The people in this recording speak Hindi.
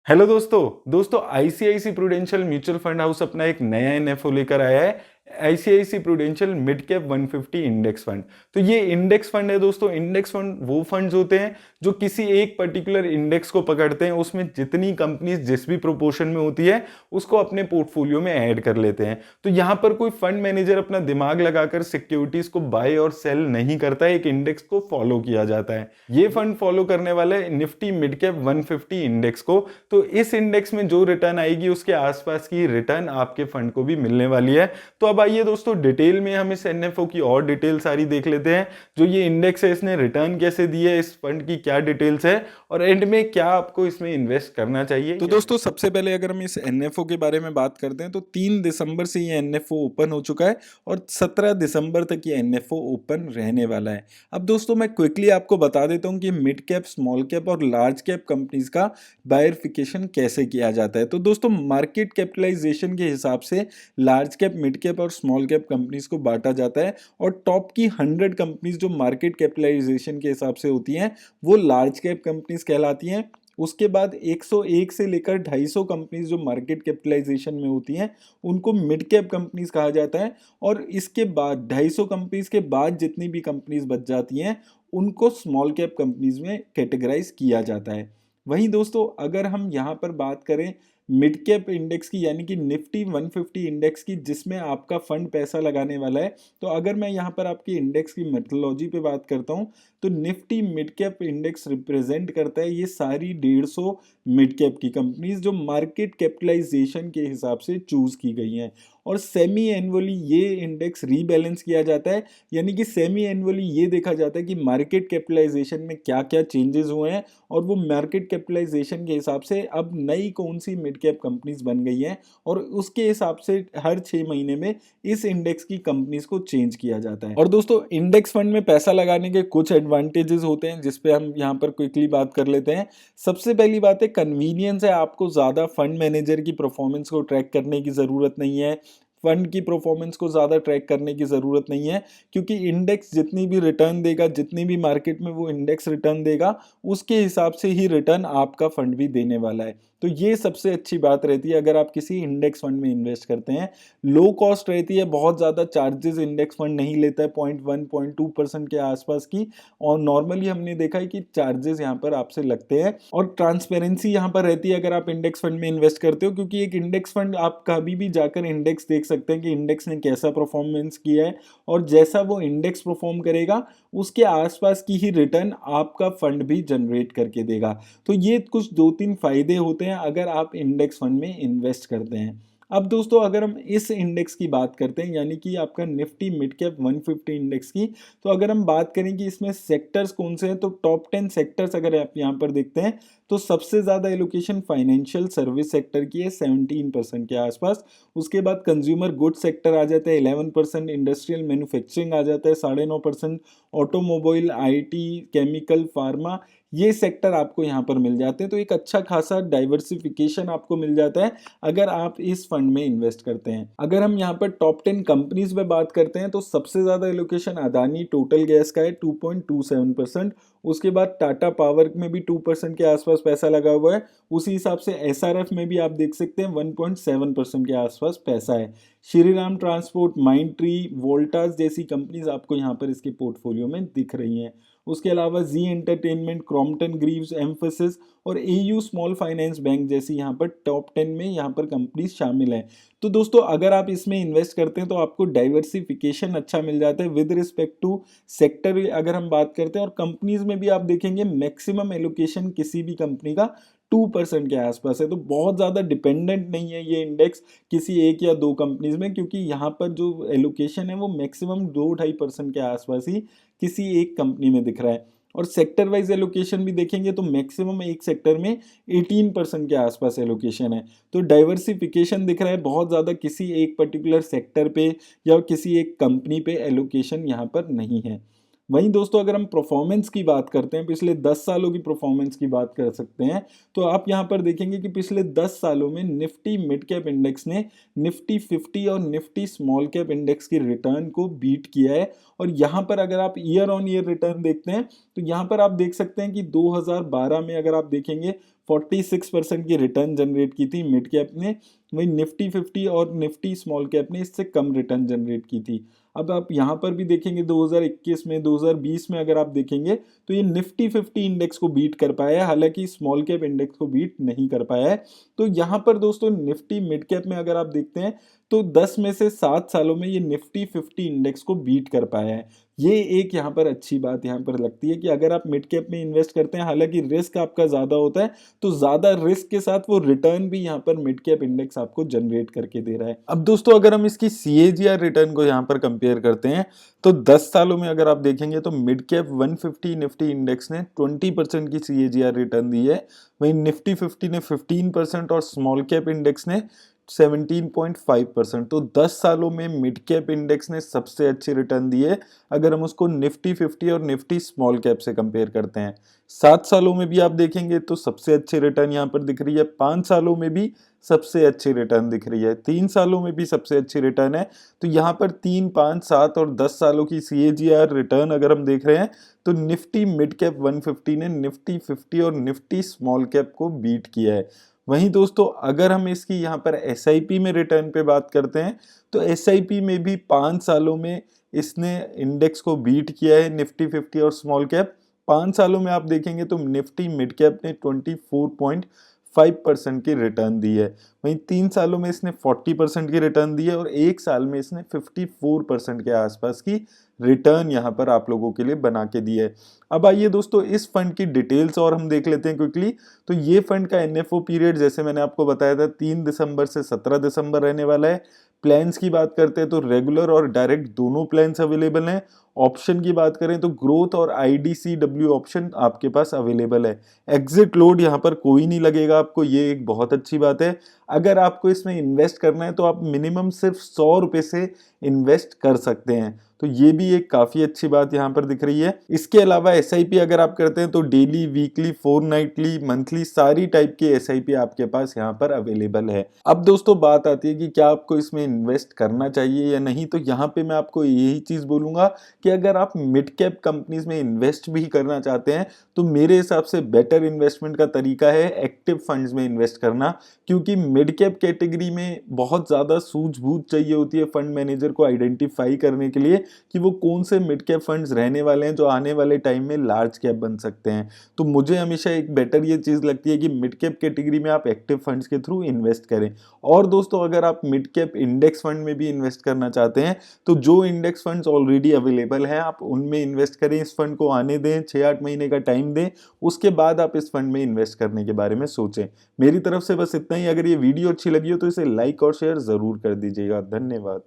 हेलो दोस्तों ICICI Prudential mutual fund house अपना एक नया एनएफओ लेकर आया है। ICICI Prudential mid cap 150 index fund. तो ये इंडेक्स फंड है दोस्तों। इंडेक्स फंड वो फंड्स होते हैं जो किसी एक पर्टिकुलर इंडेक्स को पकड़ते हैं, उसमें जितनी कंपनीज जिस भी प्रोपोर्शन में होती है उसको अपने पोर्टफोलियो में ऐड कर लेते हैं। तो यहाँ पर कोई फंड मैनेजर अपना दिमाग लगाकर सिक्योरिटीज को बाय और सेल नहीं करता है, एक इंडेक्स को फॉलो किया जाता है। ये फंड फॉलो करने वाला है निफ्टी मिड कैप 150 इंडेक्स को। तो इस इंडेक्स में जो रिटर्न आएगी उसके आसपास की रिटर्न आपके फंड को भी मिलने वाली है। तो अब आइए दोस्तों डिटेल में हम इस एनएफओ की और डिटेल सारी देख लेते हैं। जो ये इंडेक्स है इसने रिटर्न कैसे दी है, इस फंड की क्या डिटेल्स है और एंड में क्या आपको इसमें इन्वेस्ट करना चाहिए। तो दोस्तों सबसे पहले अगर हम इस एनएफओ के बारे में बात करते हैं तो 3 दिसंबर से ये एनएफओ ओपन हो चुका है और 17 दिसंबर तक ये एनएफओ ओपन रहने वाला है। अब दोस्तों मैं क्विकली आपको बता देता हूँ कि मिड कैप, स्मॉल कैप और लार्ज कैप कंपनीज का बायरफिकेशन कैसे किया जाता है। तो दोस्तों मार्केट कैपिटलाइजेशन के हिसाब से लार्ज कैप, मिड कैप और स्मॉल कैप कंपनीज को बांटा जाता है और टॉप की 100 कंपनीज जो मार्केट कैपिटलाइजेशन के हिसाब से होती हैं वो लार्ज कैप कंपनीज कहलाती हैं। उसके बाद 101 से लेकर 250 कंपनीज जो मार्केट कैपिटलाइजेशन में होती हैं उनको मिड कैप कंपनीज कहा जाता है और इसके बाद 250 कंपनीज के बाद जितनी भी कंपनीज बच जाती हैं उनको स्मॉल कैप कंपनीज में कैटेगराइज किया जाता है। वहीं दोस्तों अगर हम यहाँ पर बात करें मिड कैप इंडेक्स की यानी कि निफ्टी 150 इंडेक्स की जिसमें आपका फंड पैसा लगाने वाला है, तो अगर मैं यहाँ पर आपकी इंडेक्स की मेथोडोलॉजी पे बात करता हूँ तो Nifty mid cap index represent करता है ये सारी 150 मिड कैप की कंपनीज जो मार्केट कैपिटलाइजेशन के हिसाब से चूज की गई हैं। और सेमी एनुअली ये इंडेक्स रीबैलेंस किया जाता है, यानी कि सेमी एनुअली ये देखा जाता है कि मार्केट कैपिटलाइजेशन में क्या क्या चेंजेस हुए हैं और वो मार्केट कैपिटलाइजेशन के हिसाब से अब नई कौन सी मिड कैप कंपनीज बन गई हैं और उसके हिसाब से हर 6 महीने में इस इंडेक्स की कंपनीज को चेंज किया जाता है। और दोस्तों इंडेक्स फंड में पैसा लगाने के कुछ एडवांटेजेस होते हैं जिसपे हम यहाँ पर क्विकली बात कर लेते हैं। सबसे पहली बात है कन्वीनियंस है, आपको ज़्यादा फंड मैनेजर की परफॉर्मेंस को ट्रैक करने की ज़रूरत नहीं है, फंड की परफॉर्मेंस को ज़्यादा ट्रैक करने की ज़रूरत नहीं है, क्योंकि इंडेक्स जितनी भी रिटर्न देगा, जितनी भी मार्केट में वो इंडेक्स रिटर्न देगा उसके हिसाब से ही रिटर्न आपका फंड भी देने वाला है। तो ये सबसे अच्छी बात रहती है अगर आप किसी इंडेक्स फंड में इन्वेस्ट करते हैं। लो कॉस्ट रहती है, बहुत ज़्यादा चार्जेस इंडेक्स फंड नहीं लेता है, 0.1-0.2% के आसपास की, और नॉर्मली हमने देखा है कि चार्जेस यहाँ पर आपसे लगते हैं। और ट्रांसपेरेंसी यहाँ पर रहती है अगर आप इंडेक्स फंड में इन्वेस्ट करते हो, क्योंकि एक इंडेक्स फंड आप कभी भी जाकर इंडेक्स देख सकते हैं कि इंडेक्स ने कैसा परफॉर्मेंस किया है और जैसा वो इंडेक्स परफॉर्म करेगा उसके आसपास की ही रिटर्न आपका फंड भी जनरेट करके देगा। तो ये कुछ 2-3 फायदे होते हैं अगर आप इंडेक्स फंड में इन्वेस्ट करते हैं। अब दोस्तों अगर हम इस इंडेक्स की बात करते हैं यानी कि आपका निफ्टी मिड कैप 150 इंडेक्स की, तो अगर हम बात करें कि इसमें सेक्टर्स कौन से हैं तो टॉप 10 सेक्टर्स अगर आप यहाँ पर देखते हैं तो सबसे ज़्यादा एलोकेशन फाइनेंशियल सर्विस सेक्टर की है 17% के आसपास। उसके बाद कंज्यूमर गुड्स सेक्टर आ जाता है 11%, इंडस्ट्रियल मैन्युफैक्चरिंग आ जाता है 9.5%, ऑटोमोबाइल, आईटी, केमिकल, फार्मा, ये सेक्टर आपको यहाँ पर मिल जाते हैं। तो एक अच्छा खासा डाइवर्सिफिकेशन आपको मिल जाता है अगर आप इस फंड में इन्वेस्ट करते हैं। अगर हम यहाँ पर टॉप 10 कंपनीज में बात करते हैं तो सबसे ज़्यादा एलोकेशन अदानी टोटल गैस का है 2.27%। उसके बाद टाटा पावर में भी 2% के आसपास पैसा लगा हुआ है। उसी हिसाब से एसआरएफ में भी आप देख सकते हैं 1.7% के आसपास पैसा है। Shriram transport, mind tree, Voltas जैसी कंपनीज आपको यहाँ पर इसके पोर्टफोलियो में दिख रही हैं। उसके अलावा जी एंटरटेनमेंट, क्रॉम्पटन ग्रीव्स, एम्फेसिस और एयू स्मॉल फाइनेंस बैंक जैसी यहाँ पर टॉप 10 में यहाँ पर कंपनीज शामिल हैं। तो दोस्तों अगर आप इसमें इन्वेस्ट करते हैं तो आपको डाइवर्सिफिकेशन अच्छा मिल जाता है विद रिस्पेक्ट टू सेक्टर अगर हम बात करते हैं। और कंपनीज में भी आप देखेंगे मैक्सिमम एलोकेशन किसी भी कंपनी का 2% के आसपास है। तो बहुत ज़्यादा डिपेंडेंट नहीं है ये इंडेक्स किसी एक या दो कंपनीज में, क्योंकि यहाँ पर जो एलोकेशन है वो मैक्सिमम 2-2.5% के आसपास ही किसी एक कंपनी में दिख रहा है। और सेक्टर वाइज एलोकेशन भी देखेंगे तो मैक्सिमम एक सेक्टर में 18% के आसपास एलोकेशन है। तो डाइवर्सिफिकेशन दिख रहा है, बहुत ज़्यादा किसी एक पर्टिकुलर सेक्टर पे या किसी एक कंपनी पे एलोकेशन यहाँ पर नहीं है। वहीं दोस्तों अगर हम परफॉर्मेंस की बात करते हैं, पिछले 10 सालों की परफॉर्मेंस की बात कर सकते हैं, तो आप यहाँ पर देखेंगे कि पिछले 10 सालों में निफ्टी मिड कैप इंडेक्स ने निफ्टी 50 और निफ्टी स्मॉल कैप इंडेक्स की रिटर्न को बीट किया है। और यहाँ पर अगर आप ईयर ऑन ईयर रिटर्न देखते हैं तो यहाँ पर आप देख सकते हैं कि 2012 में अगर आप देखेंगे 46% की रिटर्न जनरेट की थी मिड कैप ने। वही निफ्टी 50 और निफ्टी स्मॉल कैप ने इससे कम रिटर्न जनरेट की थी। अब आप यहाँ पर भी देखेंगे 2021 में, 2020 में अगर आप देखेंगे तो ये निफ्टी 50 इंडेक्स को बीट कर पाया है, हालांकि स्मॉल कैप इंडेक्स को बीट नहीं कर पाया है। तो यहाँ पर दोस्तों निफ्टी मिड कैप में अगर आप देखते हैं तो 10 में से 7 सालों में ये निफ्टी 50 इंडेक्स को बीट कर पाया है। ये एक यहाँ पर अच्छी बात यहाँ पर लगती है कि अगर आप मिड कैप में इन्वेस्ट करते हैं, हालांकि रिस्क आपका ज़्यादा होता है, तो ज़्यादा रिस्क के साथ वो रिटर्न भी यहाँ पर मिड कैप इंडेक्स आपको जनरेट करके दे रहा है। अब दोस्तों अगर हम इसकी CAGR रिटर्न को यहाँ पर कंपेयर करते हैं तो 10 सालों में अगर आप देखेंगे तो मिड कैप 150 निफ्टी इंडेक्स ने 20% की CAGR रिटर्न दी है, वहीं निफ्टी 50 ने 15% और स्मॉल कैप इंडेक्स ने 17.5%। तो 10 सालों में मिड कैप इंडेक्स ने सबसे अच्छी रिटर्न दी है अगर हम उसको निफ्टी 50 और निफ्टी स्मॉल कैप से कंपेयर करते हैं। 7 सालों में भी आप देखेंगे तो सबसे अच्छी रिटर्न यहाँ पर दिख रही है, 5 सालों में भी सबसे अच्छी रिटर्न दिख रही है, 3 सालों में भी सबसे अच्छी रिटर्न है। तो यहाँ पर 3, 5, 7 और 10 सालों की CAGR रिटर्न अगर हम देख रहे हैं तो निफ्टी मिड कैप 150 ने निफ्टी 50 और निफ्टी स्मॉल कैप को बीट किया है। वहीं दोस्तों अगर हम इसकी यहाँ पर SIP में रिटर्न पे बात करते हैं तो SIP में भी 5 सालों में इसने इंडेक्स को बीट किया है, निफ्टी 50 और स्मॉल कैप। 5 सालों में आप देखेंगे तो निफ्टी मिड कैप ने 24.5% की रिटर्न दी है, वहीं 3 सालों में इसने 40% की रिटर्न दी है और 1 साल में इसने 54% के आसपास की रिटर्न यहाँ पर आप लोगों के लिए बना के दी है। अब आइए दोस्तों इस फंड की डिटेल्स और हम देख लेते हैं क्विकली। तो ये फंड का NFO पीरियड जैसे मैंने आपको बताया था 3 दिसंबर से 17 दिसंबर रहने वाला है। प्लान्स की बात करते हैं तो रेगुलर और डायरेक्ट दोनों प्लान्स अवेलेबल हैं। ऑप्शन की बात करें तो ग्रोथ और IDCW ऑप्शन आपके पास अवेलेबल है। एग्जिट लोड यहाँ पर कोई नहीं लगेगा आपको, ये एक बहुत अच्छी बात है। अगर आपको इसमें इन्वेस्ट करना है तो आप मिनिमम सिर्फ 100 रुपये से इन्वेस्ट कर सकते हैं, तो ये भी एक काफ़ी अच्छी बात यहाँ पर दिख रही है। इसके अलावा SIP अगर आप करते हैं तो डेली, वीकली, फोरनाइटली, मंथली सारी टाइप की SIP आपके पास यहाँ पर अवेलेबल है। अब दोस्तों बात आती है कि क्या आपको इसमें इन्वेस्ट करना चाहिए या नहीं, तो यहाँ पे मैं आपको यही चीज़ बोलूँगा कि अगर आप मिड कैप कंपनीज में इन्वेस्ट भी करना चाहते हैं तो मेरे हिसाब से बेटर इन्वेस्टमेंट का तरीका है एक्टिव फंड्स में इन्वेस्ट करना, क्योंकि मिड कैप कैटेगरी में बहुत ज़्यादा सूझबूझ चाहिए होती है फंड मैनेजर को आइडेंटिफाई करने के लिए कि वो कौन से मिड कैप फंड्स रहने वाले हैं जो आने वाले टाइम में लार्ज कैप बन सकते हैं। तो मुझे हमेशा एक बेटर ये चीज़ लगती है कि मिड कैप कैटेगरी में आप एक्टिव फंड्स के थ्रू इन्वेस्ट करें। और दोस्तों अगर आप मिड कैप इंडेक्स फंड में भी इन्वेस्ट करना चाहते हैं तो जो इंडेक्स फंड्स ऑलरेडी अवेलेबल हैं आप उनमें इन्वेस्ट करें, इस फंड को आने दें, 6-8 महीने का टाइम दें, उसके बाद आप इस फंड में इन्वेस्ट करने के बारे में सोचें। मेरी तरफ से बस इतना ही। अगर ये वीडियो अच्छी लगी हो तो इसे लाइक और शेयर ज़रूर कर दीजिएगा। धन्यवाद।